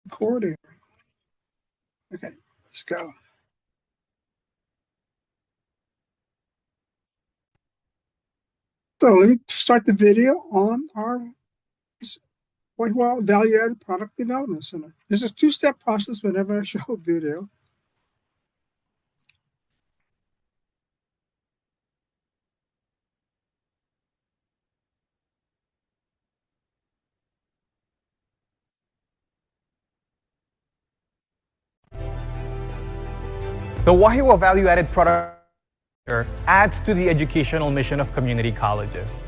Recording. Okay, let's go. So let me start the video on our value-added product development center. This is a two-step process whenever I show a video. The Wahiwa Value-Added Product adds to the educational mission of community colleges.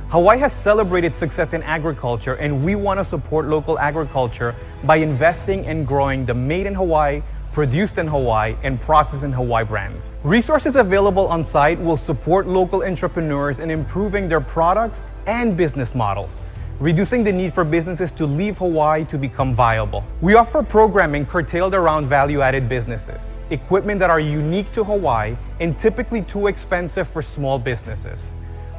Hawaii has celebrated success in agriculture, and we want to support local agriculture by investing and growing the Made in Hawaii, Produced in Hawaii, and Processed in Hawaii brands. Resources available on site will support local entrepreneurs in improving their products and business models, reducing the need for businesses to leave Hawaii to become viable. We offer programming curtailed around value-added businesses, equipment that are unique to Hawaii and typically too expensive for small businesses.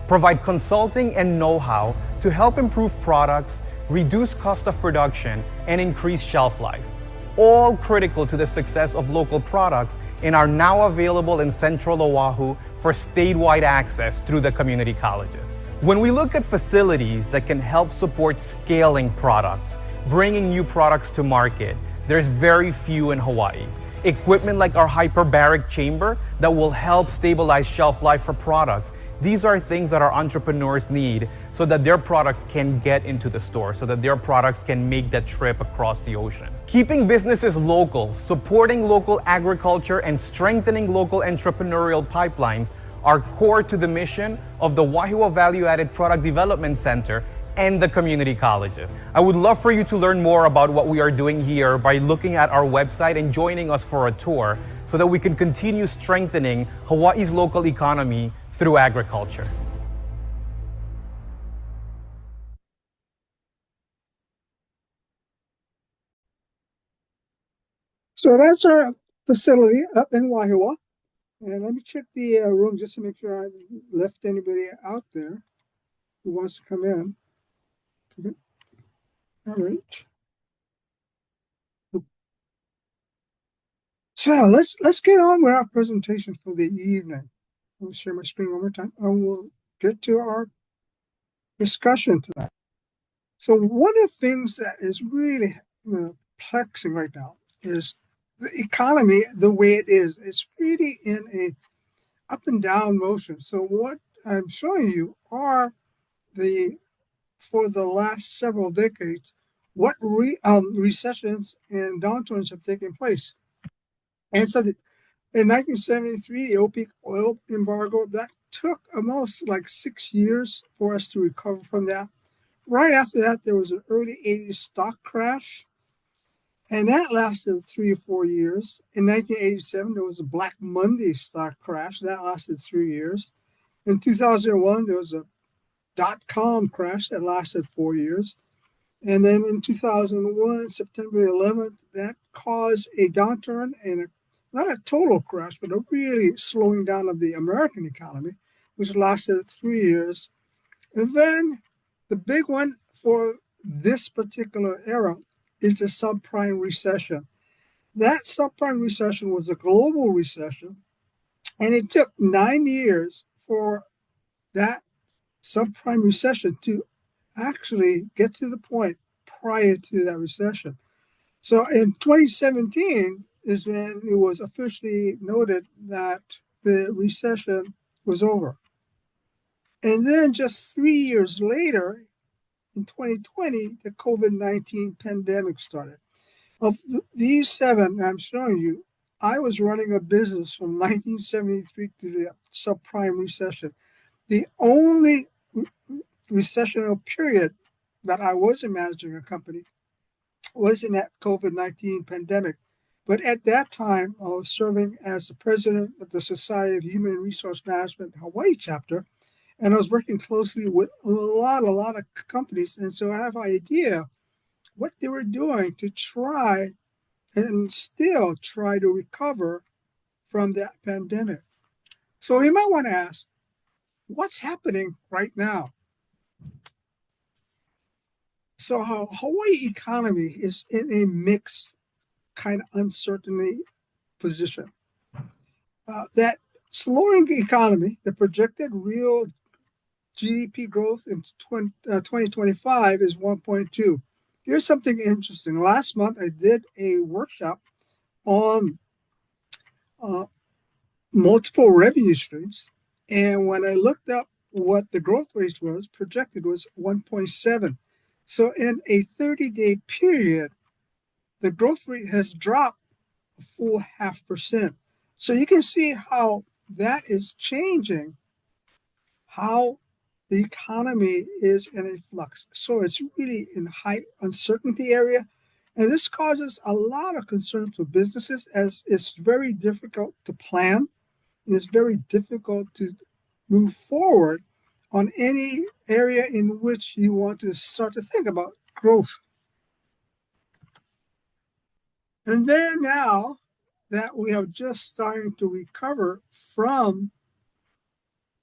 Provide consulting and know-how to help improve products, reduce cost of production, and increase shelf life, all critical to the success of local products and are now available in Central Oahu for statewide access through the community colleges. When we look at facilities that can help support scaling products, bringing new products to market, there's very few in Hawaii. Equipment like our hyperbaric chamber that will help stabilize shelf life for products. These are things that our entrepreneurs need so that their products can get into the store, so that their products can make that trip across the ocean. Keeping businesses local, supporting local agriculture, and strengthening local entrepreneurial pipelines are core to the mission of the Wahiwa Value-Added Product Development Center and the community colleges. I would love for you to learn more about what we are doing here by looking at our website and joining us for a tour so that we can continue strengthening Hawaii's local economy through agriculture. So that's our facility up in Wahiwa. And let me check the room just to make sure I haven't left anybody out there who wants to come in. Okay. All right. So let's get on with our presentation for the evening. I'll share my screen one more time and we'll get to our discussion tonight. So one of the things that is really perplexing right now is the economy the way it is. It's really in a up and down motion. So what I'm showing you are for the last several decades, what recessions and downturns have taken place. And so in 1973, the OPEC oil embargo, that took almost like 6 years for us to recover from that. Right after that, there was an early 80s stock crash, and that lasted 3 or 4 years. In 1987, there was a Black Monday stock crash. That lasted 3 years. In 2001, there was a dot-com crash that lasted 4 years. And then in 2001, September 11th, that caused a downturn and not a total crash, but a really slowing down of the American economy, which lasted 3 years. And then the big one for this particular era is the subprime recession. That subprime recession was a global recession, and it took 9 years for that subprime recession to actually get to the point prior to that recession. So in 2017 is when it was officially noted that the recession was over. And then just 3 years later, in 2020, the COVID-19 pandemic started. Of these seven I'm showing you, I was running a business from 1973 to the subprime recession. The only recessional period that I wasn't managing a company was in that COVID-19 pandemic. But at that time, I was serving as the president of the Society of Human Resource Management Hawaii chapter, and I was working closely with a lot of companies. And so I have an idea what they were doing to try and still try to recover from that pandemic. So you might want to ask, what's happening right now? So how Hawaii economy is in a mixed kind of uncertainty position. That slowing economy, the projected real GDP growth in 2025 is 1.2. Here's something interesting. Last month, I did a workshop on uh, multiple revenue streams. And when I looked up what the growth rate was, projected was 1.7. So in a 30-day period, the growth rate has dropped a full 0.5%. So you can see how that is changing how the economy is in a flux. So it's really in high uncertainty area. And this causes a lot of concern for businesses as it's very difficult to plan and it's very difficult to move forward on any area in which you want to start to think about growth. And then now that we have just starting to recover from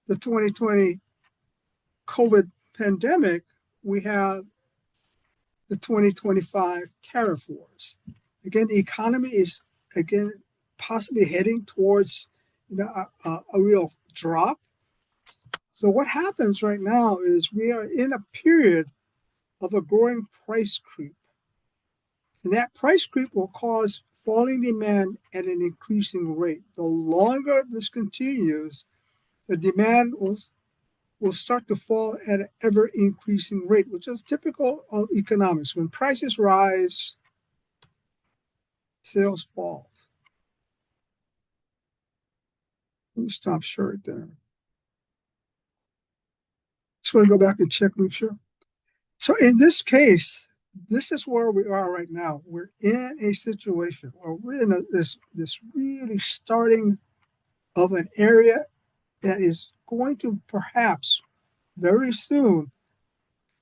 the 2020 COVID pandemic, we have the 2025 tariff wars. Again, the economy is again possibly heading towards a real drop. So what happens right now is we are in a period of a growing price creep. And that price creep will cause falling demand at an increasing rate. The longer this continues, the demand will start to fall at an ever increasing rate, which is typical of economics. When prices rise, sales fall. Let me stop short there. Just want to go back and check, make sure. So in this case, this is where we are right now. We're in a situation where we're in this really starting of an area that is going to perhaps very soon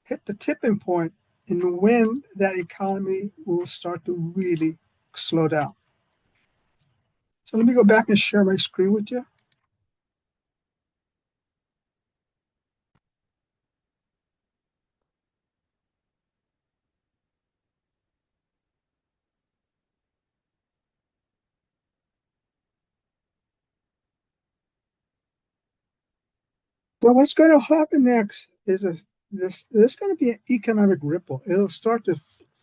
hit the tipping point in when that economy will start to really slow down. So let me go back and share my screen with you. So what's going to happen next is there's going to be an economic ripple. It'll start to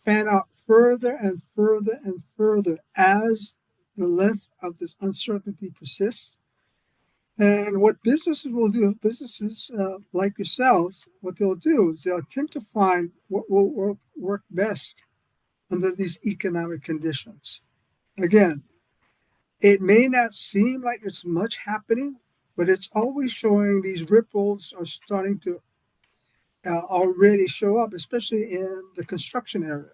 fan out further and further and further as the length of this uncertainty persists. And what businesses will do, businesses like yourselves, what they'll do is they'll attempt to find what will work best under these economic conditions. Again, it may not seem like it's much happening, but it's always showing these ripples are starting to already show up, especially in the construction area,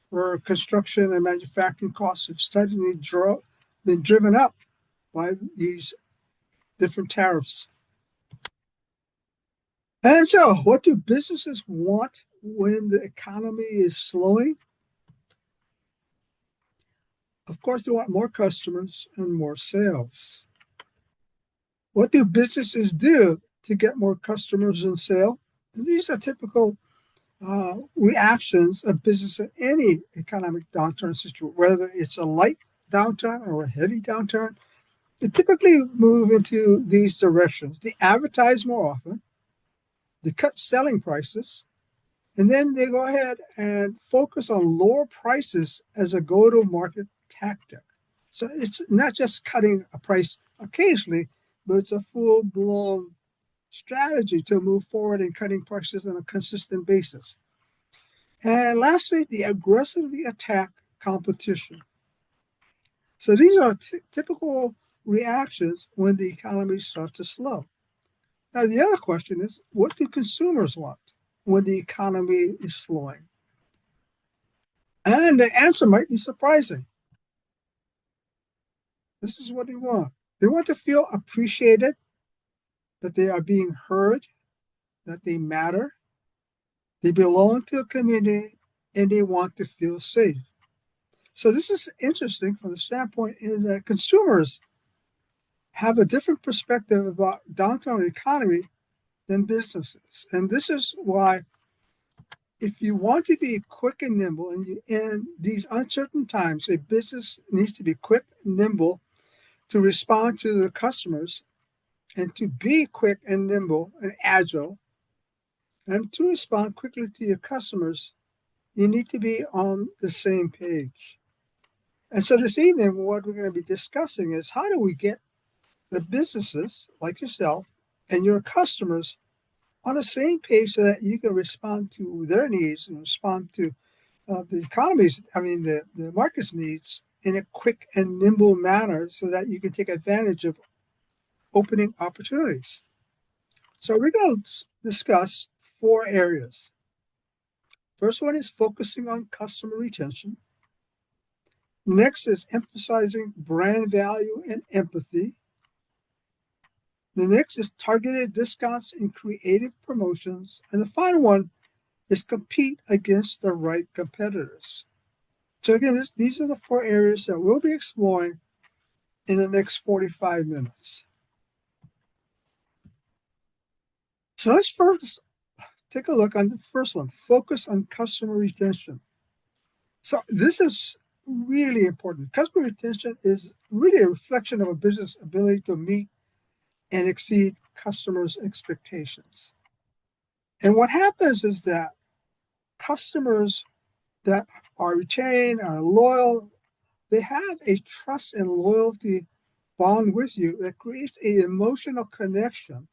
where construction and manufacturing costs have suddenly been driven up by these different tariffs. And so, what do businesses want when the economy is slowing? Of course, they want more customers and more sales. What do businesses do to get more customers and sales? And these are typical reactions of business in any economic downturn situation, whether it's a light downturn or a heavy downturn. They typically move into these directions. They advertise more often, they cut selling prices, and then they go ahead and focus on lower prices as a go-to-market tactic. So it's not just cutting a price occasionally, but it's a full-blown strategy to move forward in cutting prices on a consistent basis. And lastly, they aggressively attack competition. So these are typical reactions when the economy starts to slow. Now, the other question is, what do consumers want when the economy is slowing? And the answer might be surprising. This is what they want. They want to feel appreciated, that they are being heard, that they matter, they belong to a community, and they want to feel safe. So this is interesting from the standpoint is that consumers have a different perspective about downtown economy than businesses. And this is why if you want to be quick and nimble, and in these uncertain times, a business needs to be quick and nimble to respond to the customers, and to be quick and nimble and agile, and to respond quickly to your customers, you need to be on the same page. And so this evening, what we're going to be discussing is how do we get the businesses like yourself and your customers on the same page so that you can respond to their needs and respond to the economy's, the market's needs in a quick and nimble manner so that you can take advantage of opening opportunities. So we're going to discuss 4 areas. First one is focusing on customer retention. Next is emphasizing brand value and empathy. The next is targeted discounts and creative promotions. And the final one is compete against the right competitors. So again, these are the 4 areas that we'll be exploring in the next 45 minutes. So let's first take a look on the first one, focus on customer retention. So this is really important. Customer retention is really a reflection of a business ability to meet and exceed customers' expectations. And what happens is that customers that are retained, are loyal, they have a trust and loyalty bond with you that creates an emotional connection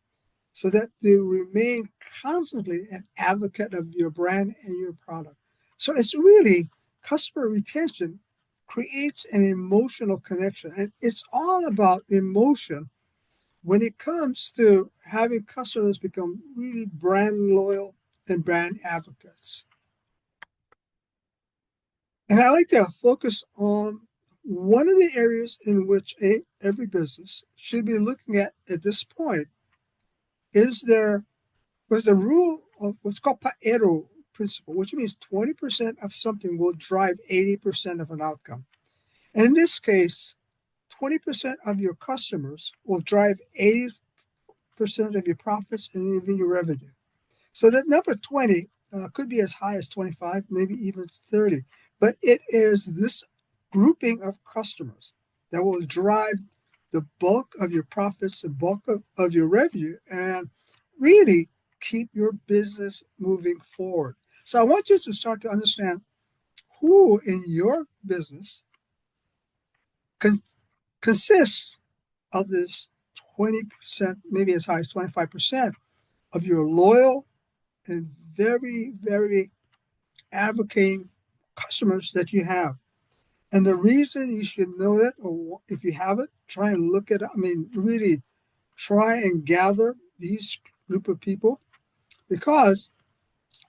so that they remain constantly an advocate of your brand and your product. So it's really customer retention creates an emotional connection. And it's all about emotion when it comes to having customers become really brand loyal and brand advocates. And I like to focus on one of the areas in which every business should be looking at this point is there was the rule of what's called Pareto principle, which means 20% of something will drive 80% of an outcome. And in this case, 20% of your customers will drive 80% of your profits and even your revenue. So that number 20 could be as high as 25, maybe even 30. But it is this grouping of customers that will drive the bulk of your profits, the bulk of your revenue, and really keep your business moving forward. So I want you to start to understand who in your business consists of this 20%, maybe as high as 25% of your loyal and very, very advocating customers that you have. And the reason you should know that, or if you haven't, try and look at it. Really try and gather these group of people, because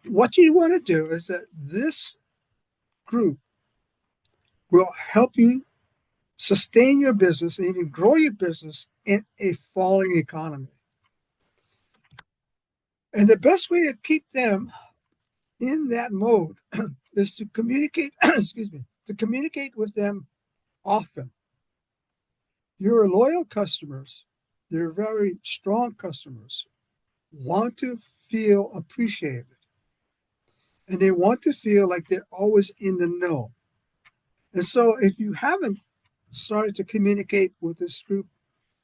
what you want to do is that this group will help you sustain your business and even grow your business in a falling economy. And the best way to keep them in that mode is to communicate, to communicate with them often. Your loyal customers, they're very strong customers, want to feel appreciated. And they want to feel like they're always in the know. And so if you haven't started to communicate with this group,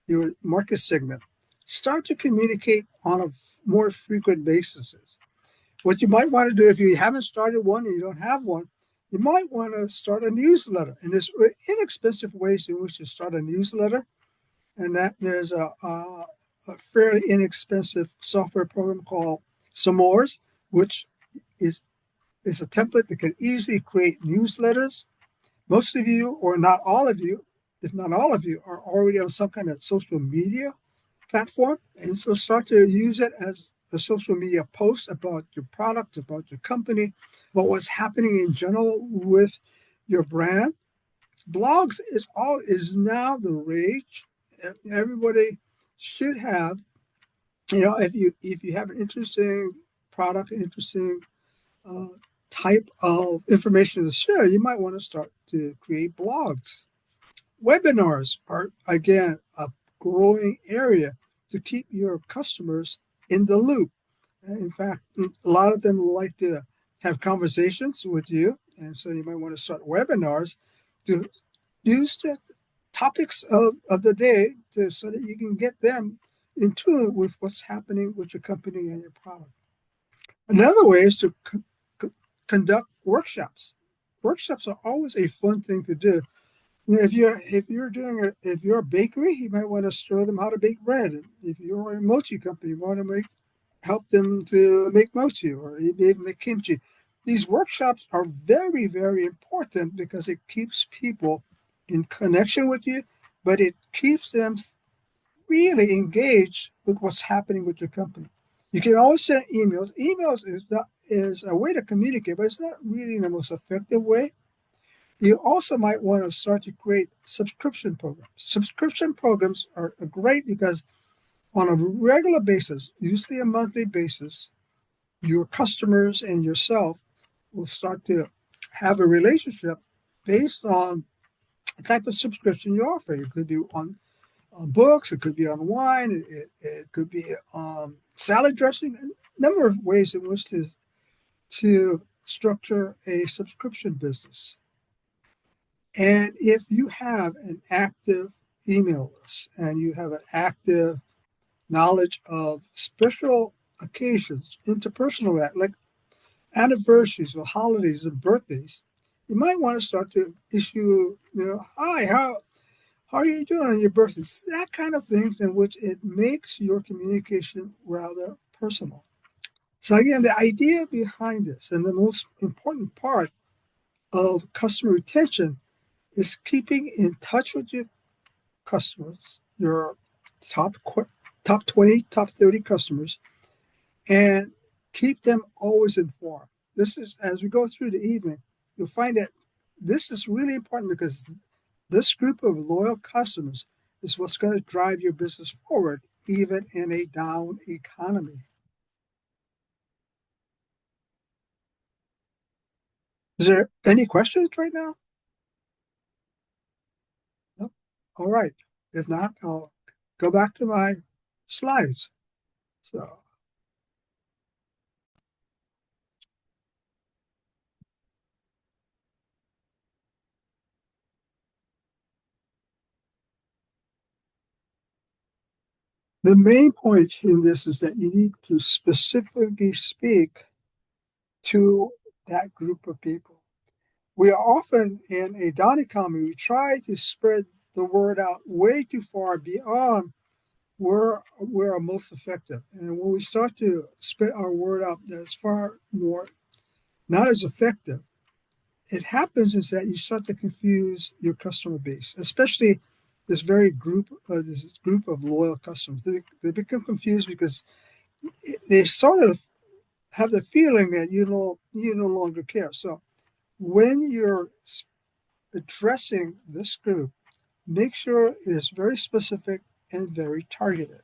your market segment, start to communicate on a more frequent basis. What you might want to do, if you haven't started one and you don't have one, you might want to start a newsletter. And there's inexpensive ways in which to start a newsletter. And that there's a fairly inexpensive software program called S'mores, which is a template that can easily create newsletters. Most of you, or not all of you, if not all of you, are already on some kind of social media platform. And so start to use it as a social media post about your product, about your company, about what's happening in general with your brand. Blogs is now the rage. Everybody should have, if you have an interesting product, interesting type of information to share, you might want to start to create blogs. Webinars are, again, a growing area to keep your customers in the loop. In fact, a lot of them like to have conversations with you. And so you might want to start webinars to use the topics of the day so that you can get them in tune with what's happening with your company and your product. Another way is to conduct workshops. Workshops are always a fun thing to do. You know, if you're a bakery, you might want to show them how to bake bread. If you're a mochi company, you want to help them to make mochi or even make kimchi. These workshops are very, very important because it keeps people in connection with you, but it keeps them really engaged with what's happening with your company. You can always send emails. Is a way to communicate, but it's not really the most effective way. You also might want to start to create subscription programs. Subscription programs are great because on a regular basis, usually a monthly basis, your customers and yourself will start to have a relationship based on the type of subscription you offer. It could be on books, it could be on wine, it could be on salad dressing, a number of ways in which to structure a subscription business. And if you have an active email list and you have an active knowledge of special occasions, interpersonal, like anniversaries or holidays and birthdays, you might want to start to issue, hi, how are you doing on your birthday? That kind of things in which it makes your communication rather personal. So again, the idea behind this and the most important part of customer retention is keeping in touch with your customers, your top 20, top 30 customers, and keep them always informed. This is, as we go through the evening, you'll find that this is really important because this group of loyal customers is what's going to drive your business forward, even in a down economy. Is there any questions right now? No? All right. If not, I'll go back to my slides. So, the main point in this is that you need to specifically speak to that group of people. We are often in a down economy, we try to spread the word out way too far beyond where we're most effective. And when we start to spread our word out that's far more not as effective, it happens is that you start to confuse your customer base, especially this group of loyal customers. They become confused because they sort of have the feeling that you no longer care. So when you're addressing this group, make sure it is very specific and very targeted.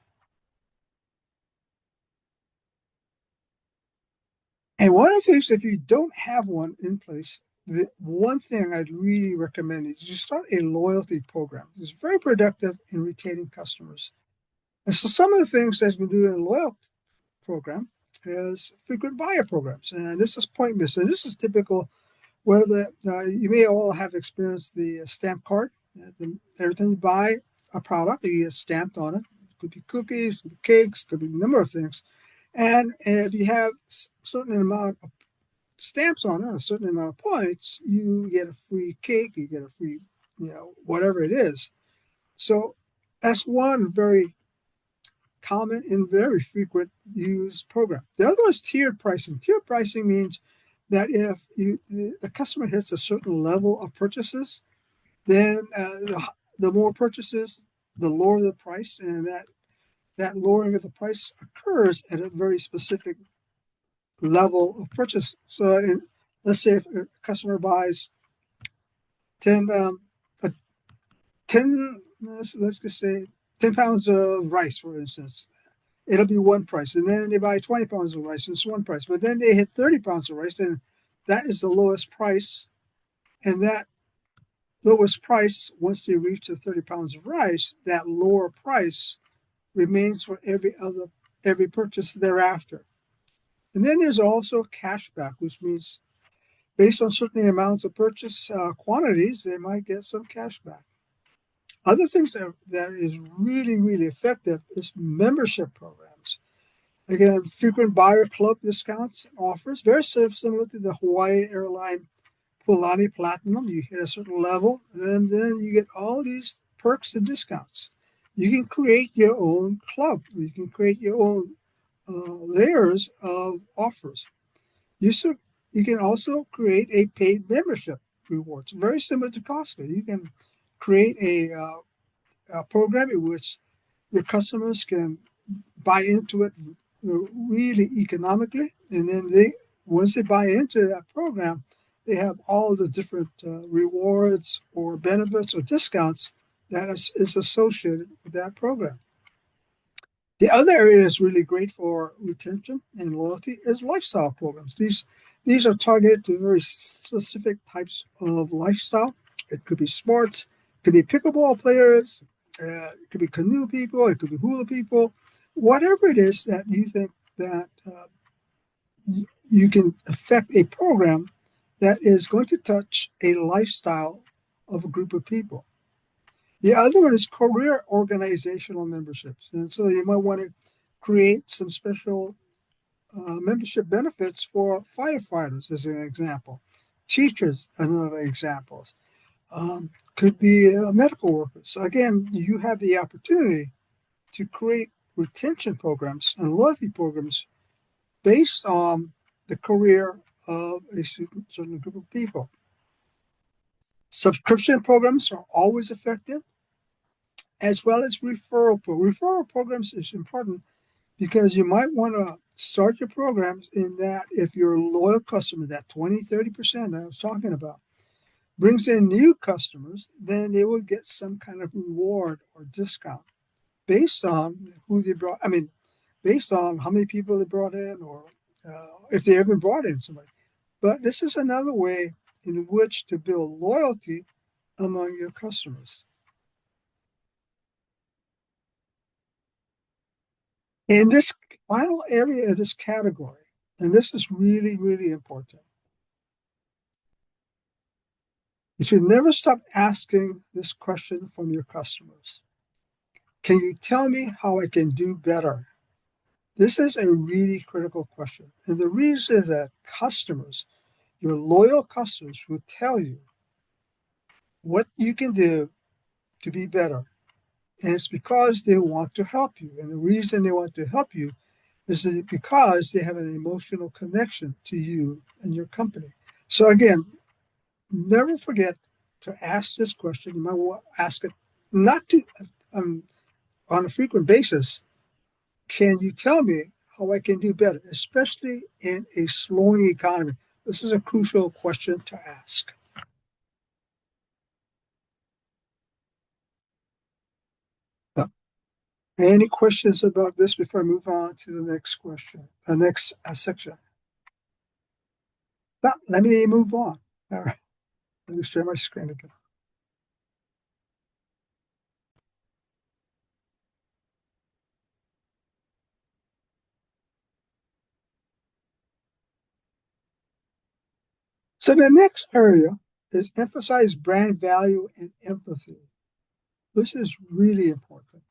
And one of the things, if you don't have one in place, the one thing I'd really recommend is you start a loyalty program. It's very productive in retaining customers. And so some of the things that you can do in a loyalty program is frequent buyer programs. And this is pointless. And this is typical where you may all have experienced the stamp card. Every time you buy a product, you get stamped on it. It could be cookies, it could be cakes, it could be a number of things. And if you have a certain amount of stamps on it, a certain amount of points, you get a free cake, you get a free, whatever it is. So that's one very common and very frequent used program. The other is tiered pricing. Tiered pricing means that if the customer hits a certain level of purchases, then the more purchases, the lower the price, and that lowering of the price occurs at a very specific level of purchase. So let's say if a customer buys 10, let's just say 10 pounds of rice, for instance, it'll be one price. And then they buy 20 pounds of rice, and it's one price. But then they hit 30 pounds of rice, and that is the lowest price. And that lowest price, once they reach the 30 pounds of rice, that lower price remains for every purchase thereafter. And then there's also cashback, which means based on certain amounts of purchase quantities, they might get some cashback. Other things that is really, really effective is membership programs. Again, frequent buyer club discounts offers, very similar to the Hawaii airline Polani Platinum. You hit a certain level, and then you get all these perks and discounts. You can create your own club. You can create your own layers of offers. You, so, you can also create a paid membership rewards, very similar to Costco. You can create a program in which your customers can buy into it really economically, and then once they buy into that program, they have all the different rewards or benefits or discounts that is associated with that program. The other area that's really great for retention and loyalty is lifestyle programs. These are targeted to very specific types of lifestyle. It could be sports, it could be pickleball players, it could be canoe people, it could be hula people, whatever it is that you think that you can affect a program that is going to touch a lifestyle of a group of people. The other one is career organizational memberships. And so you might want to create some special membership benefits for firefighters, as an example. Teachers, another example. Could be medical workers. So again, you have the opportunity to create retention programs and loyalty programs based on the career of a certain group of people. Subscription programs are always effective, as well as referral programs. Referral programs is important because you might want to start your programs in that if your loyal customer, that 20, 30% I was talking about, brings in new customers, then they will get some kind of reward or discount based on who they brought. I mean, based on how many people they brought in or if they ever brought in somebody. But this is another way in which to build loyalty among your customers. In this final area of this category, and this is really, really important, you should never stop asking this question from your customers. Can you tell me how I can do better? This is a really critical question. And the reason is that customers, your loyal customers, will tell you what you can do to be better. And it's because they want to help you. And the reason they want to help you is because they have an emotional connection to you and your company. So again, never forget to ask this question. You might want to ask it not to on a frequent basis. Can you tell me how I can do better, especially in a slowing economy? This is a crucial question to ask. Any questions about this before I move on to the next question, the next section? No, let me move on. All right, let me share my screen again. So the next area is emphasize brand value and empathy. This is really important.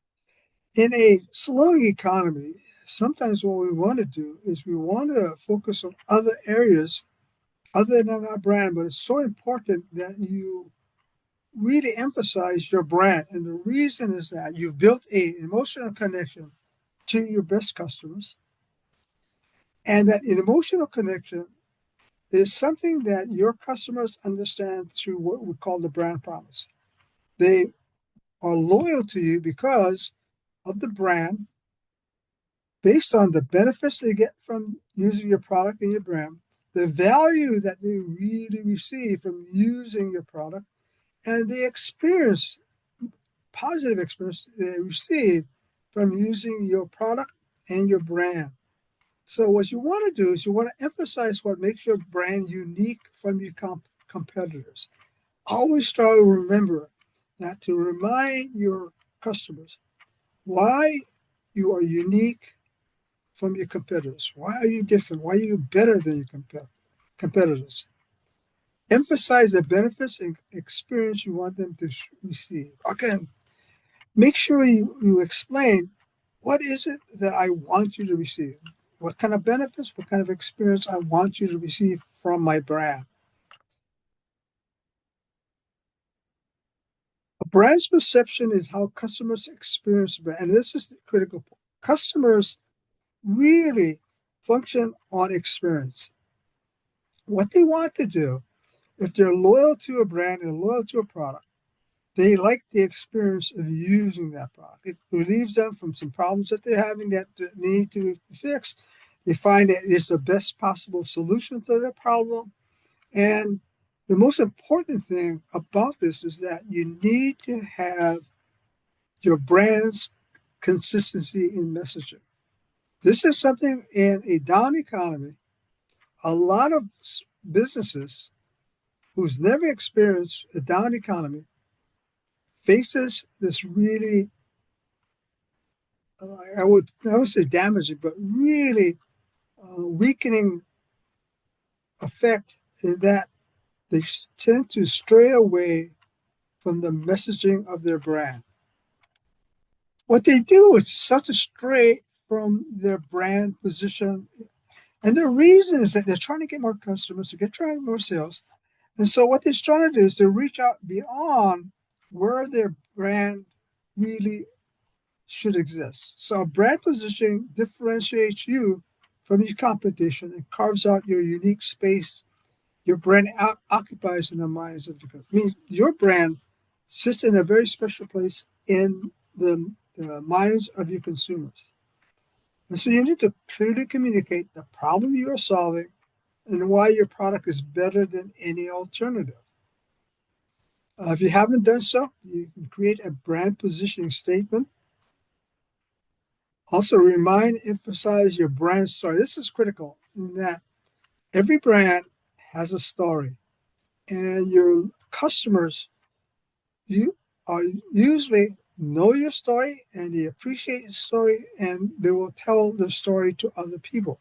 In a slowing economy, sometimes what we want to do is we want to focus on other areas other than our brand, but it's so important that you really emphasize your brand. And the reason is that you've built an emotional connection to your best customers. And that an emotional connection is something that your customers understand through what we call the brand promise. They are loyal to you because of the brand, based on the benefits they get from using your product and your brand, the value that they really receive from using your product, and the experience, positive experience they receive from using your product and your brand. So what you want to do is you want to emphasize what makes your brand unique from your competitors. Always try to remember that, to remind your customers why you are unique from your competitors? Why are you different? Why are you better than your competitors? Emphasize the benefits and experience you want them to receive. Again, make sure you explain what is it that I want you to receive? What kind of benefits, what kind of experience I want you to receive from my brand? A brand's perception is how customers experience the brand. And this is the critical point. Customers really function on experience. What they want to do, if they're loyal to a brand and loyal to a product, they like the experience of using that product. It relieves them from some problems that they're having that they need to fix. They find that it's the best possible solution to their problem. And the most important thing about this is that you need to have your brand's consistency in messaging. This is something in a down economy, a lot of businesses who's never experienced a down economy faces this really, I would say damaging, but really weakening effect in that they tend to stray away from the messaging of their brand. What they do is start to stray from their brand position. And the reason is that they're trying to get more customers, to get trying more sales. And so what they're trying to do is to reach out beyond where their brand really should exist. So brand positioning differentiates you from your competition and carves out your unique space your brand occupies in the minds of the customers. It means your brand sits in a very special place in the minds of your consumers. And so you need to clearly communicate the problem you are solving and why your product is better than any alternative. If you haven't done so, you can create a brand positioning statement. Also, emphasize your brand story. This is critical in that every brand has a story, and your customers you are usually know your story and they appreciate your story and they will tell the story to other people.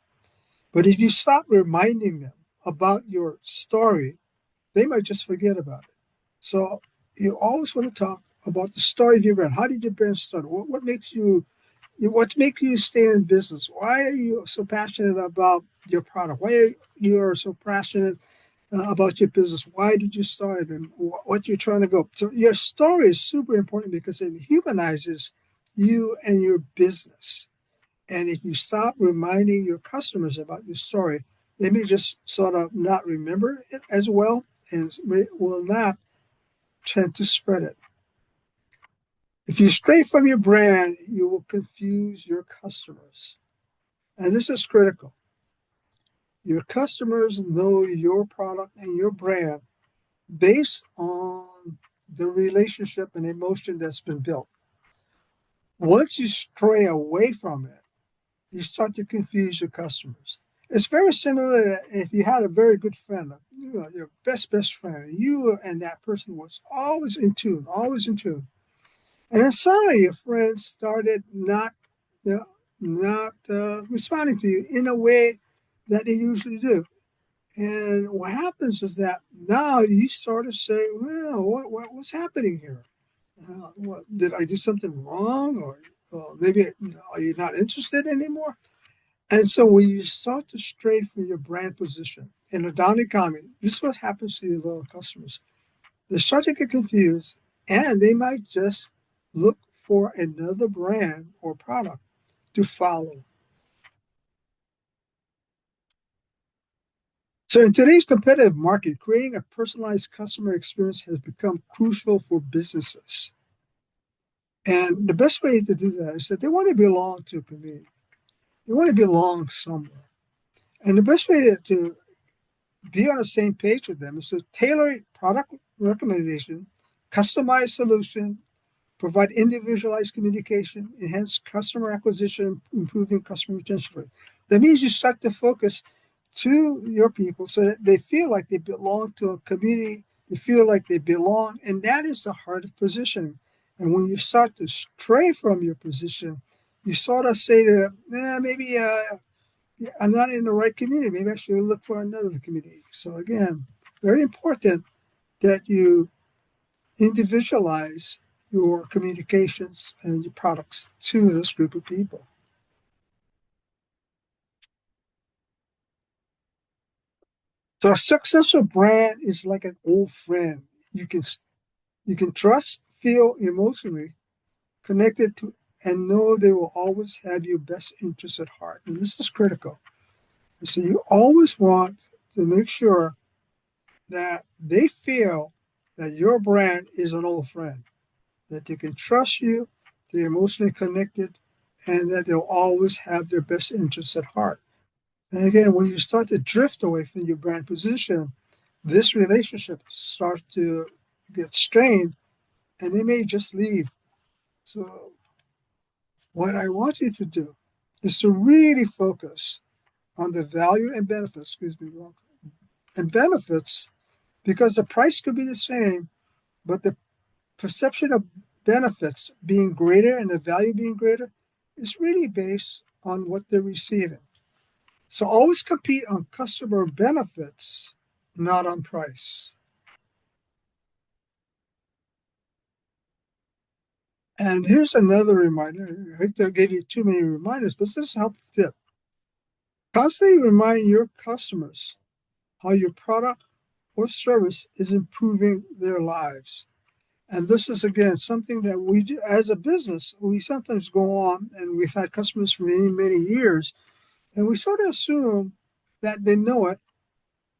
But if you stop reminding them about your story, they might just forget about it. So you always want to talk about the story of your brand. How did your brand start? What makes you stay in business? Why are you so passionate about your product? Why are you so passionate about your business? Why did you start and what you're trying to go? So your story is super important because it humanizes you and your business. And if you stop reminding your customers about your story, they may just sort of not remember it as well and will not tend to spread it. If you stray from your brand, you will confuse your customers. And this is critical. Your customers know your product and your brand based on the relationship and emotion that's been built. Once you stray away from it, you start to confuse your customers. It's very similar if you had a very good friend, your best friend, you and that person was always in tune, always in tune. And then suddenly your friends started not responding to you in a way that they usually do. And what happens is that now you sort of say, well, what's happening here? Did I do something wrong? Or maybe are you not interested anymore? And so when you start to stray from your brand position in a down economy, this is what happens to your loyal customers. They start to get confused and they might just look for another brand or product to follow. So in today's competitive market, creating a personalized customer experience has become crucial for businesses. And the best way to do that is that they want to belong to a community. They want to belong somewhere. And the best way to be on the same page with them is to tailor product recommendation, customize solution, provide individualized communication, enhance customer acquisition, improving customer retention rate. That means you start to focus to your people so that they feel like they belong to a community, they feel like they belong, and that is the heart of positioning. And when you start to stray from your position, you sort of say to them, maybe I'm not in the right community. Maybe I should look for another community. So again, very important that you individualize your communications and your products to this group of people. So a successful brand is like an old friend. You can trust, feel emotionally connected to, and know they will always have your best interests at heart. And this is critical. And so you always want to make sure that they feel that your brand is an old friend, that they can trust you, they're emotionally connected, and that they'll always have their best interests at heart. And again, when you start to drift away from your brand position, this relationship starts to get strained and they may just leave. So what I want you to do is to really focus on the value and benefits, and benefits, because the price could be the same, but the perception of benefits being greater and the value being greater is really based on what they're receiving. So always compete on customer benefits, not on price. And here's another reminder. I hate to give you too many reminders, but this is a helpful tip. Constantly remind your customers how your product or service is improving their lives. And this is, again, something that we do as a business. We sometimes go on, and we've had customers for many, many years, and we sort of assume that they know it.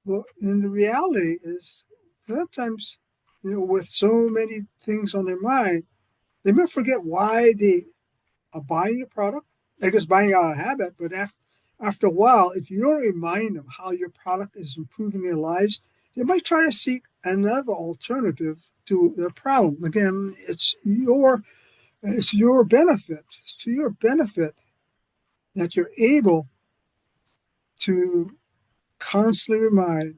Well, and the reality is sometimes, with so many things on their mind, they may forget why they are buying your product. They're just buying out of habit, but after a while, if you don't remind them how your product is improving their lives, they might try to seek another alternative to their problem. Again, it's your benefit. It's to your benefit that you're able to constantly remind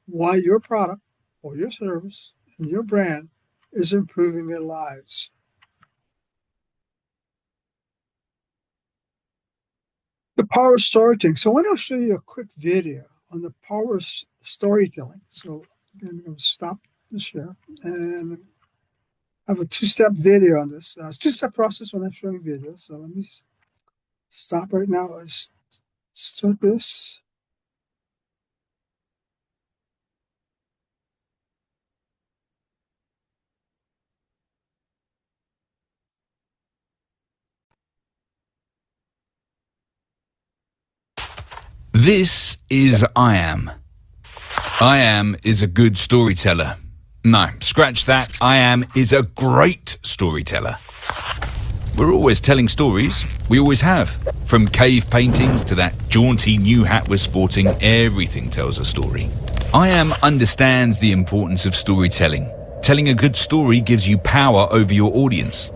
why your product or your service and your brand is improving their lives. The power of storytelling. So I want to show you a quick video on the power of storytelling. So again, I'm going to stop the share, and I have a two-step video on this. It's a two-step process when I'm showing videos. So let me stop right now. Let's start this. This is I Am. I Am is a good storyteller. No, scratch that. I Am is a great storyteller. We're always telling stories. We always have. From cave paintings to that jaunty new hat we're sporting, everything tells a story. I Am understands the importance of storytelling. Telling a good story gives you power over your audience.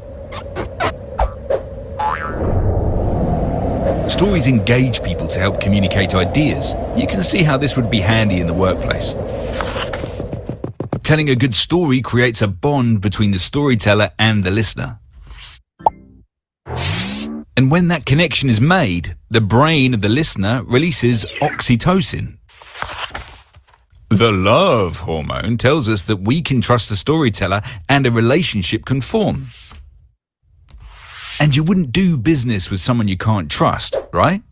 Stories engage people to help communicate ideas. You can see how this would be handy in the workplace. Telling a good story creates a bond between the storyteller and the listener. And when that connection is made, the brain of the listener releases oxytocin. The love hormone tells us that we can trust the storyteller and a relationship can form. And you wouldn't do business with someone you can't trust, right?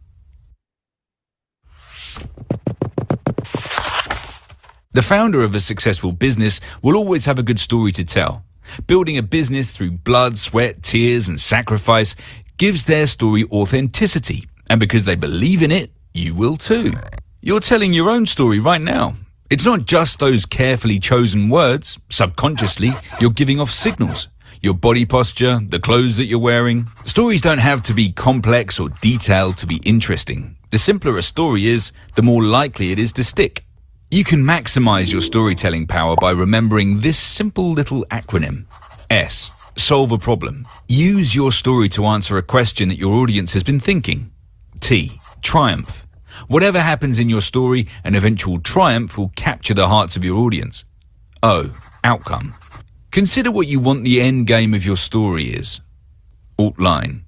The founder of a successful business will always have a good story to tell. Building a business through blood, sweat, tears, and sacrifice gives their story authenticity. And because they believe in it, you will too. You're telling your own story right now. It's not just those carefully chosen words. Subconsciously, you're giving off signals. Your body posture, the clothes that you're wearing. Stories don't have to be complex or detailed to be interesting. The simpler a story is, the more likely it is to stick. You can maximize your storytelling power by remembering this simple little acronym. S. Solve a problem. Use your story to answer a question that your audience has been thinking. T. Triumph. Whatever happens in your story, an eventual triumph will capture the hearts of your audience. O. Outcome. Consider what you want the end game of your story is. Alt line.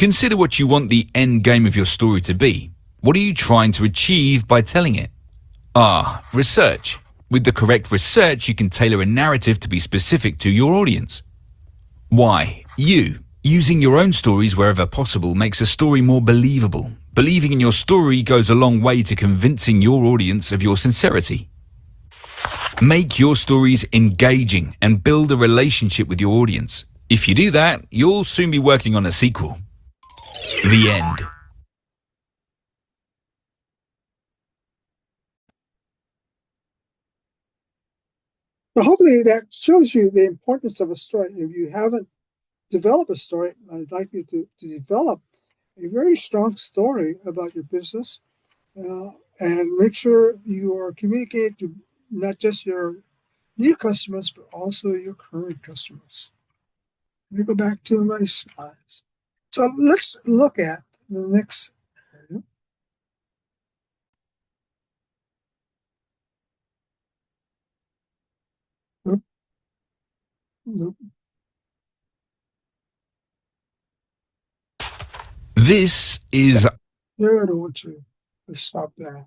Consider what you want the end game of your story to be. What are you trying to achieve by telling it? R. Research. With the correct research, you can tailor a narrative to be specific to your audience. Y. U. Using your own stories wherever possible makes a story more believable. Believing in your story goes a long way to convincing your audience of your sincerity. Make your stories engaging and build a relationship with your audience. If you do that, you'll soon be working on a sequel. The end. But hopefully that shows you the importance of a story. If you haven't developed a story, I'd like you to develop a very strong story about your business, and make sure you are communicating to not just your new customers, but also your current customers. Let me go back to my slides. So let's look at the next area. Oop, nope. This is There, I don't want you to stop there.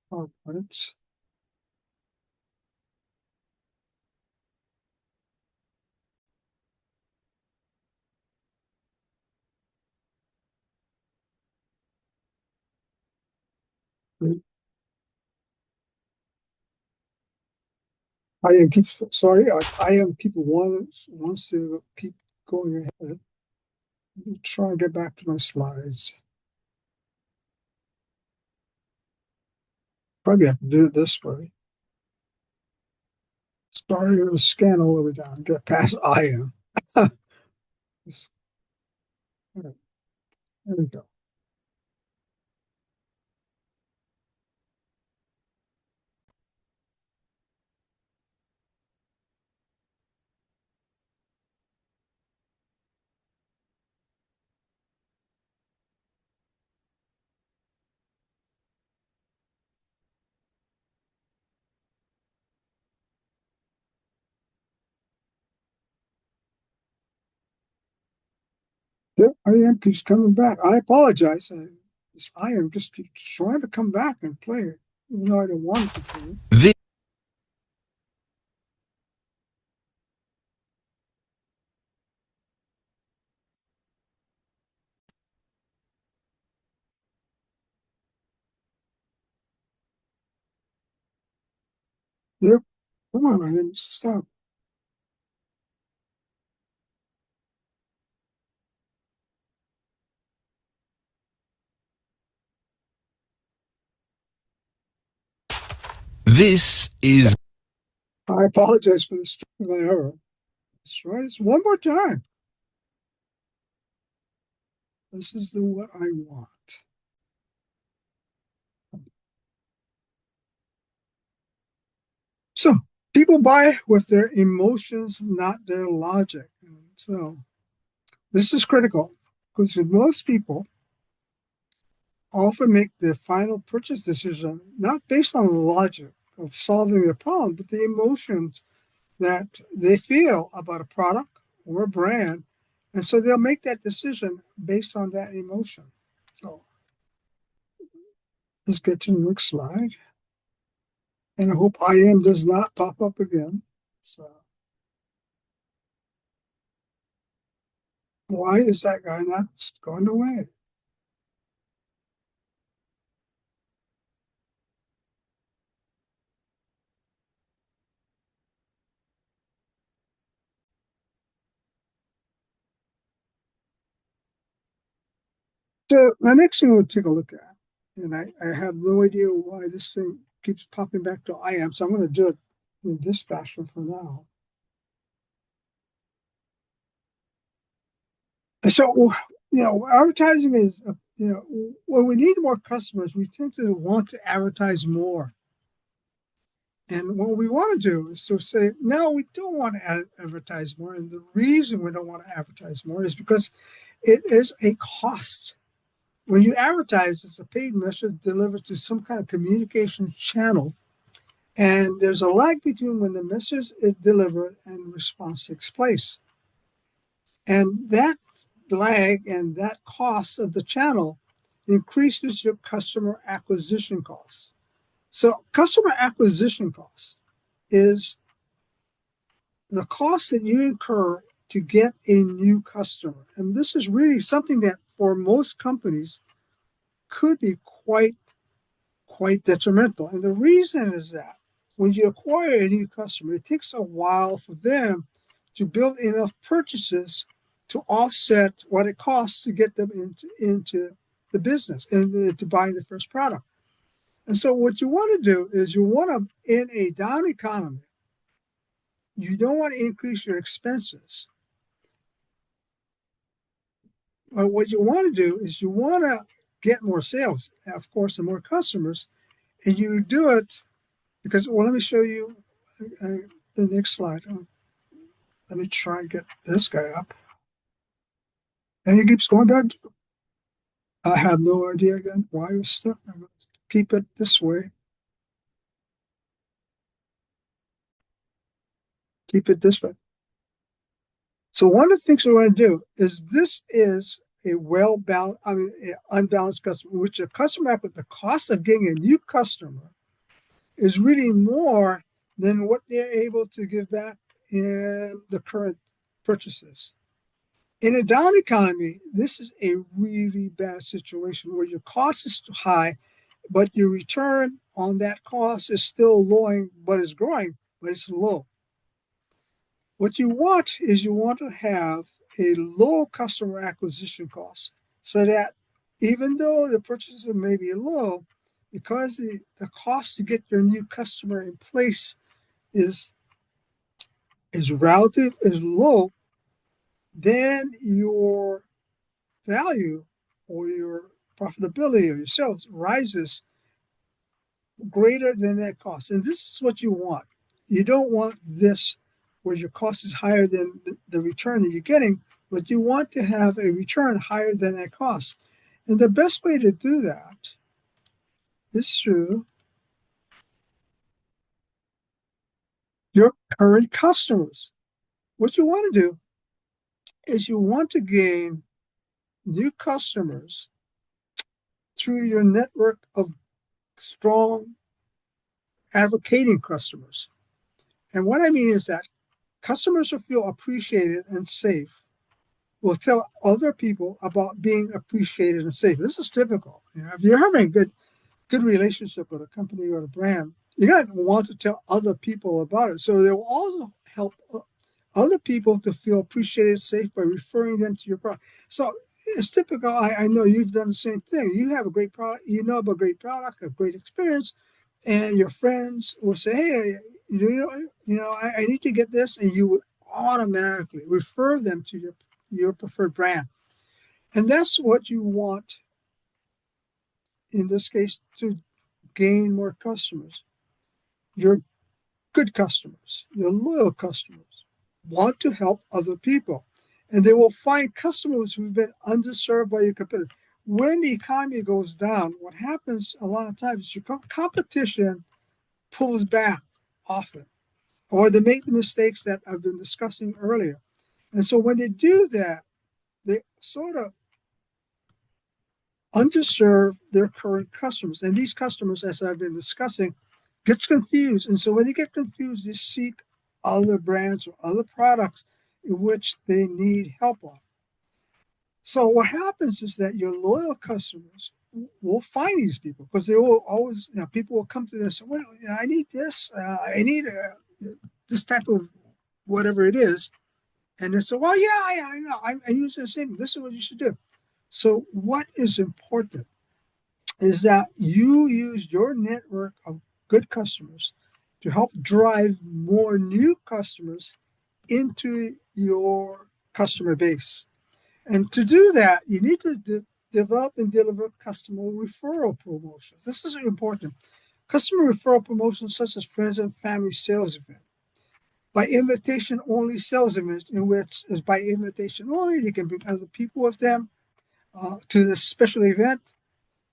PowerPoint. I am keep sorry. I am people wants to keep going ahead. Let me try and get back to my slides. Probably have to do it this way. Sorry, to scan all the way down. Get past I am. There we go. There I am keeps coming back. I apologize. This I am just keeps trying to come back and play it, even though I don't want it to play. this. Yep. Come on, I didn't stop. This is I apologize for this error. Let's try this one more time. This is the what I want. So people buy with their emotions, not their logic. So this is critical because most people often make their final purchase decision not based on the logic of solving the problem, but the emotions that they feel about a product or a brand. And so they'll make that decision based on that emotion. So let's get to the next slide. And I hope I am does not pop up again. So why is that guy not going away? So the next thing we'll take a look at, and I have no idea why this thing keeps popping back to I am, so I'm going to do it in this fashion for now. So, advertising is, when we need more customers, we tend to want to advertise more. And what we want to do is to say, no, we don't want to advertise more. And the reason we don't want to advertise more is because it is a cost. When you advertise, it's a paid message delivered to some kind of communication channel. And there's a lag between when the message is delivered and the response takes place. And that lag and that cost of the channel increases your customer acquisition costs. So customer acquisition cost is the cost that you incur to get a new customer. And this is really something that for most companies could be quite detrimental. And the reason is that when you acquire a new customer, it takes a while for them to build enough purchases to offset what it costs to get them into the business and to buy the first product. And so what you want to do is you want to, in a down economy, you don't want to increase your expenses. But what you want to do is you want to get more sales, of course, and more customers. And you do it because, well, let me show you the next slide. Let me try and get this guy up. And he keeps going back. I have no idea again why it was stuck. I'm going to keep it this way. Keep it this way. So one of the things we want to do is this is a unbalanced customer, which a customer with the cost of getting a new customer is really more than what they're able to give back in the current purchases. In a down economy, this is a really bad situation where your cost is too high, but your return on that cost is still low, but it's growing, but it's low. What you want is you want to have a low customer acquisition cost so that even though the purchases may be low, because the cost to get your new customer in place is relative, is low, then your value or your profitability or your sales rises greater than that cost. And this is what you want. You don't want this where your cost is higher than the return that you're getting, but you want to have a return higher than that cost. And the best way to do that is through your current customers. What you want to do is you want to gain new customers through your network of strong advocating customers. And what I mean is that customers who feel appreciated and safe will tell other people about being appreciated and safe. This is typical. If you're having a good relationship with a company or a brand, you're going to want to tell other people about it. So they will also help other people to feel appreciated, safe by referring them to your product. So it's typical. I know you've done the same thing. You have a great product, you know about a great product, a great experience, and your friends will say, "Hey, I need to get this," and you would automatically refer them to your preferred brand. And that's what you want in this case to gain more customers. Your good customers, your loyal customers want to help other people. And they will find customers who've been underserved by your competitor. When the economy goes down, what happens a lot of times is your competition pulls back often, or they make the mistakes that I've been discussing earlier. And so when they do that, they sort of underserve their current customers. And these customers, as I've been discussing, gets confused. And so when they get confused, they seek other brands or other products in which they need help on. So what happens is that your loyal customers will find these people because they will always, people will come to them and say, well, I need this, I need this type of whatever it is. And they say, well, yeah, I know, I use the same. This is what you should do. So what is important is that you use your network of good customers to help drive more new customers into your customer base. And to do that, you need to develop and deliver customer referral promotions. This is important. Customer referral promotions such as friends and family sales event. By invitation only sales event, in which is by invitation only, they can bring other people with them to this special event.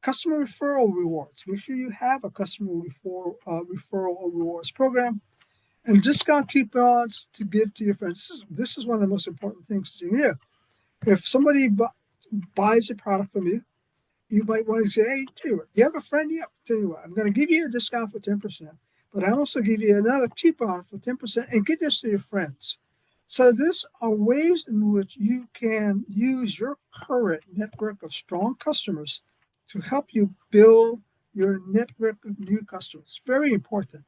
Customer referral rewards. Make sure you have a customer referral rewards program. and discount coupons to give to your friends. This is one of the most important things to do. If somebody buys a product from you, you might want to say, hey, tell you what, you have a friend? Yeah, tell you what, I'm going to give you a discount for 10%, but I also give you another coupon for 10% and give this to your friends. So these are ways in which you can use your current network of strong customers to help you build your network of new customers. Very important.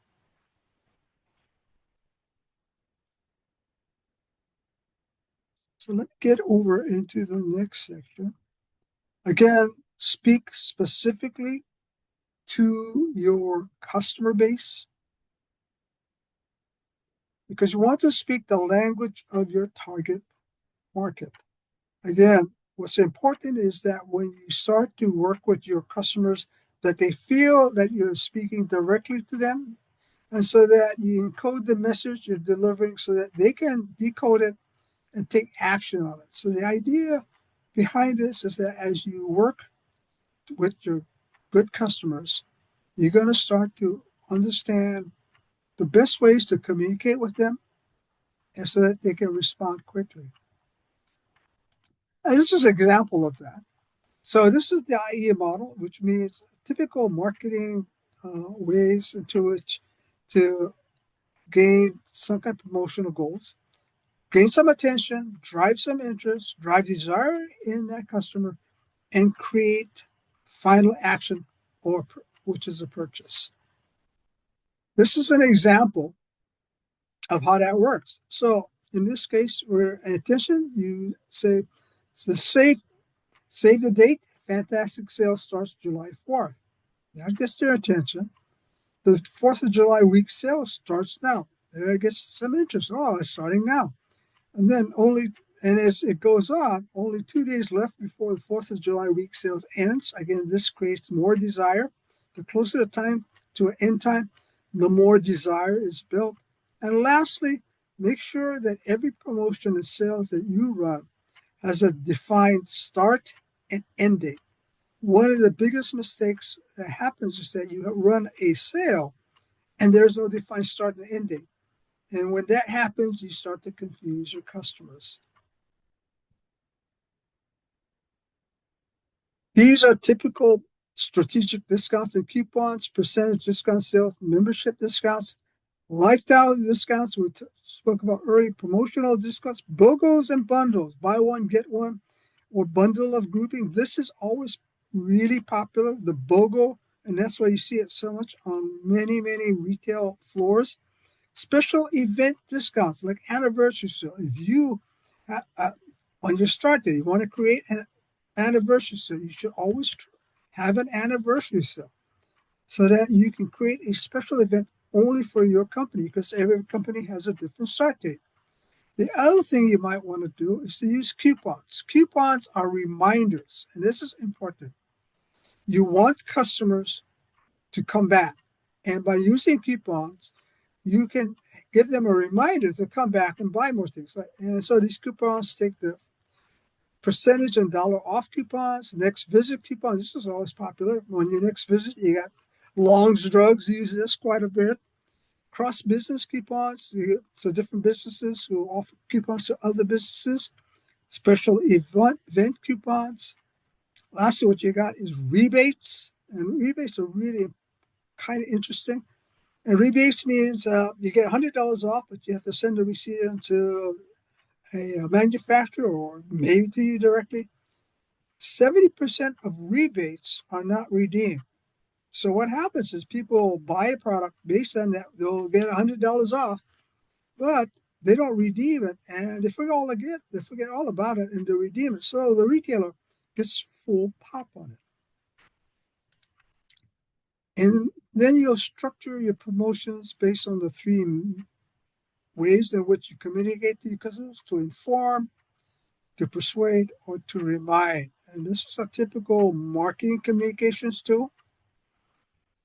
So let me get over into the next section. Again, speak specifically to your customer base because you want to speak the language of your target market. Again, what's important is that when you start to work with your customers, that they feel that you're speaking directly to them, and so that you encode the message you're delivering so that they can decode it and take action on it. So the idea behind this is that as you work with your good customers, you're going to start to understand the best ways to communicate with them and so that they can respond quickly. And this is an example of that. So this is the IE model, which means typical marketing ways into which to gain some kind of promotional goals, gain some attention, drive some interest, drive desire in that customer, and create final action, or which is a purchase. This is an example of how that works. So in this case, where attention, you say, so save the date. Fantastic sale starts July 4th. That gets their attention. The 4th of July week sale starts now. There gets some interest. Oh, it's starting now. And then as it goes on, only 2 days left before the 4th of July week sales ends. Again, this creates more desire. The closer the time to an end time, the more desire is built. And lastly, make sure that every promotion and sales that you run has a defined start and end date. One of the biggest mistakes that happens is that you run a sale and there's no defined start and end date. And when that happens, you start to confuse your customers. These are typical strategic discounts and coupons, percentage discount sales, membership discounts, lifestyle discounts, we spoke about earlier, promotional discounts, BOGOs and bundles, buy one, get one, or bundle of grouping. This is always really popular, the BOGO, and that's why you see it so much on many, many retail floors. Special event discounts like anniversary sale. If you, on your start day, you want to create an anniversary sale, you should always have an anniversary sale so that you can create a special event only for your company because every company has a different start date. The other thing you might want to do is to use coupons. Coupons are reminders, and this is important. You want customers to come back, and by using coupons, you can give them a reminder to come back and buy more things. And so these coupons take the percentage and dollar off coupons, next visit coupons. This is always popular. On your next visit, you got Long's Drugs use this quite a bit. Cross business coupons, so different businesses who offer coupons to other businesses. Special event coupons. Lastly, what you got is rebates, and rebates are really kind of interesting. And rebates means you get $100 off, but you have to send a receipt to a manufacturer or maybe to you directly. 70% of rebates are not redeemed. So what happens is people buy a product based on that, they'll get $100 off, but they don't redeem it, and they forget all about it, and they redeem it. So the retailer gets full pop on it. And then you'll structure your promotions based on the three ways in which you communicate to your customers: to inform, to persuade, or to remind. And this is a typical marketing communications tool.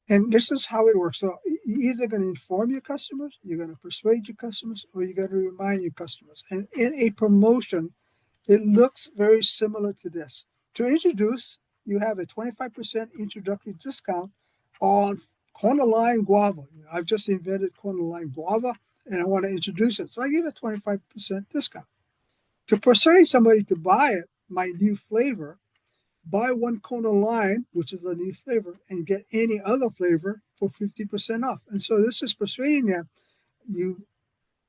And this is how it works. So you're either going to inform your customers, you're going to persuade your customers, or you're going to remind your customers. And in a promotion, it looks very similar to this. To introduce, you have a 25% introductory discount on corner lime guava. I've just invented corner lime guava. and I want to introduce it. So I give a 25% discount. To persuade somebody to buy it, my new flavor, buy one cone of lime, which is a new flavor, and get any other flavor for 50% off. And so this is persuading them.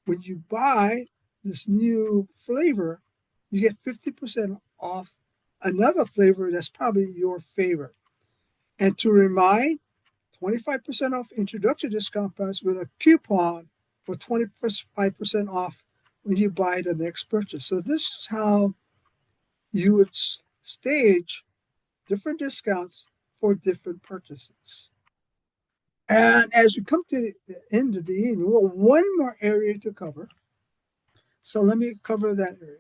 When you buy this new flavor, you get 50% off another flavor that's probably your favorite. And to remind, 25% off introductory discount price with a coupon for 25% off when you buy the next purchase. So this is how you would stage different discounts for different purchases. And as we come to the end of the evening, we have one more area to cover. So let me cover that area.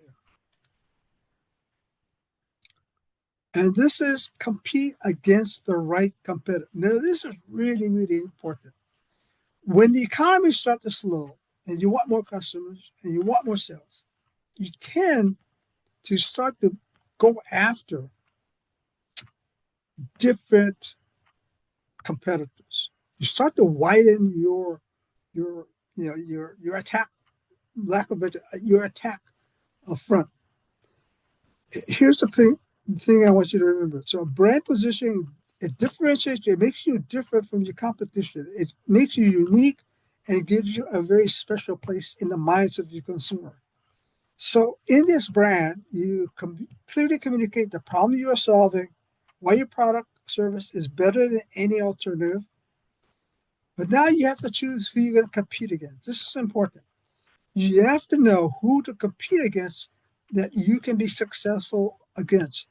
And this is compete against the right competitor. Now, this is really, really important. When the economy starts to slow and you want more customers and you want more sales, you tend to start to go after different competitors. You start to widen your attack, lack of better, your attack front. Here's the thing I want you to remember. So brand positioning, it differentiates you, it makes you different from your competition. It makes you unique and gives you a very special place in the minds of your consumer. So in this brand, you clearly communicate the problem you are solving, why your product service is better than any alternative. But now you have to choose who you're going to compete against. This is important. You have to know who to compete against that you can be successful against.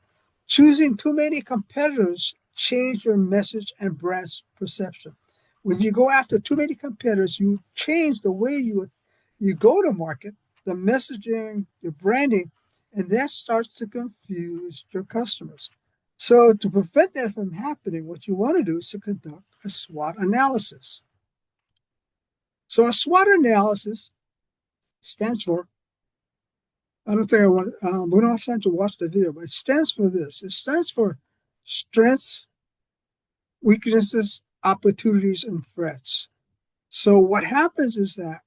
Choosing too many competitors change your message and brand perception. When you go after too many competitors, you change the way you go to market, the messaging, your branding, and that starts to confuse your customers. So to prevent that from happening, what you want to do is to conduct a SWOT analysis. So a SWOT analysis stands for, I don't think I want, we don't have time to watch the video, but it stands for this. It stands for strengths, weaknesses, opportunities, and threats. So what happens is that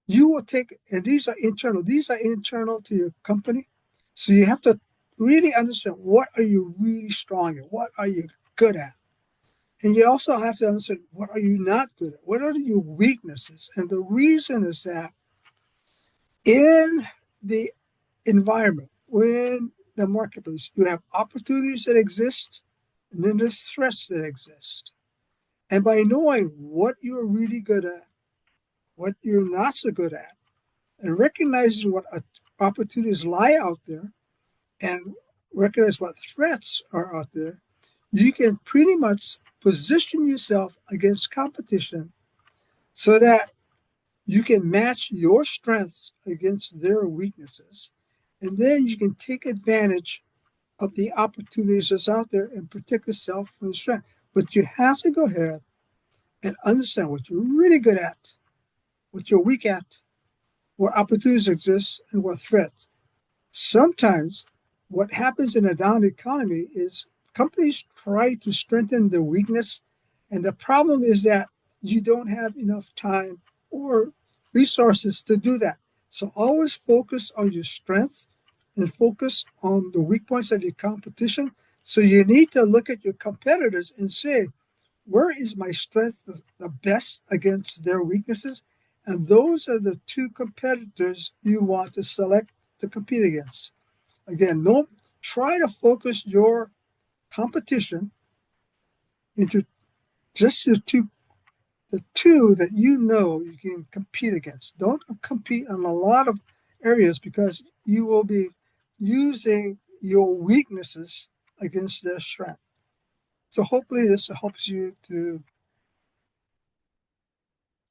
you will take, and these are internal to your company. So you have to really understand, what are you really strong at? What are you good at? And you also have to understand, what are you not good at? What are your weaknesses? And the reason is that in the environment, when the marketplace, you have opportunities that exist, and then there's threats that exist. And by knowing what you're really good at, what you're not so good at, and recognizing what opportunities lie out there, and recognize what threats are out there, you can pretty much position yourself against competition so that you can match your strengths against their weaknesses. And then you can take advantage of the opportunities that's out there and protect yourself from the strength. But you have to go ahead and understand what you're really good at, what you're weak at, where opportunities exist, and what threats. Sometimes what happens in a down economy is companies try to strengthen their weakness, and the problem is that you don't have enough time or resources to do that. So always focus on your strengths and focus on the weak points of your competition. So you need to look at your competitors and say, where is my strength the best against their weaknesses? And those are the two competitors you want to select to compete against. Again, don't try to focus your competition into just the two that you know you can compete against. Don't compete in a lot of areas, because you will be using your weaknesses against their strength. So hopefully this helps you to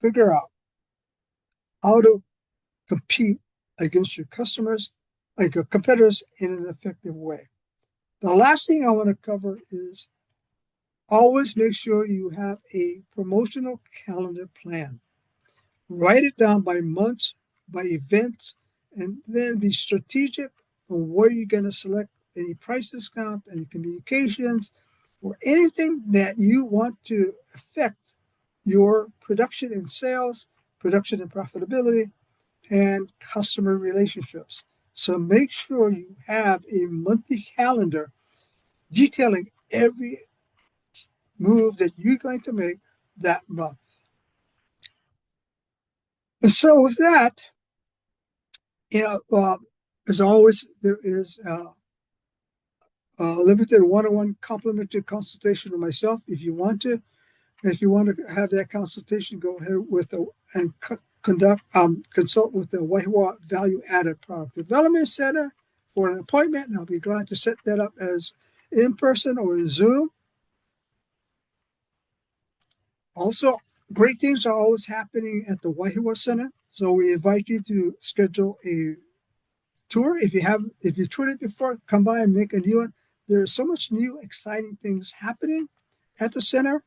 figure out how to compete against your customers, like your competitors, in an effective way. The last thing I want to cover is always make sure you have a promotional calendar plan. Write it down by months, by events, and then be strategic on where you're going to select any price discount, any communications, or anything that you want to affect your production and sales, production and profitability, and customer relationships. So make sure you have a monthly calendar detailing every move that you're going to make that month. And so with that, as always, there is a limited one-on-one complimentary consultation with myself if you want to. If you want to have that consultation, go ahead and consult with the Waiwa Value Added Product Development Center for an appointment, and I'll be glad to set that up as in person or in Zoom. Also, great things are always happening at the Waiwa Center, so we invite you to schedule a tour. If you toured it before, come by and make a new one. There's so much new, exciting things happening at the center.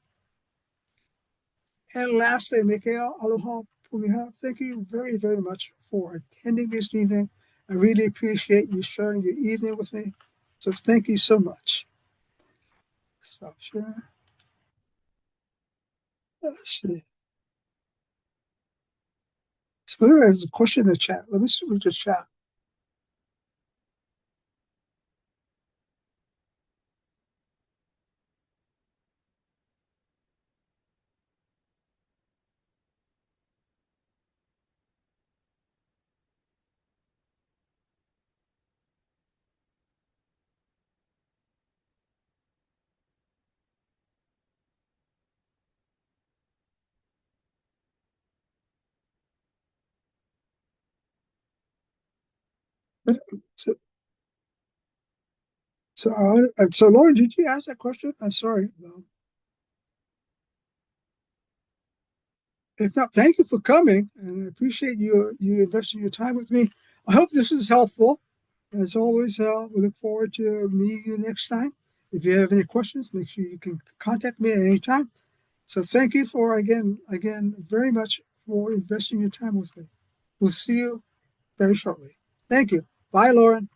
And lastly, Mikhail, aloha, pumiha. Thank you very, very much for attending this evening. I really appreciate you sharing your evening with me. So thank you so much. Stop sharing. Let's see. So there's a question in the chat. Let me read the chat. So Lauren, did you ask that question? I'm sorry. If not, thank you for coming, and I appreciate you investing your time with me. I hope this was helpful. As always, we look forward to meeting you next time. If you have any questions, make sure you can contact me at any time. So thank you for again very much for investing your time with me. We'll see you very shortly. Thank you. Bye, Lauren.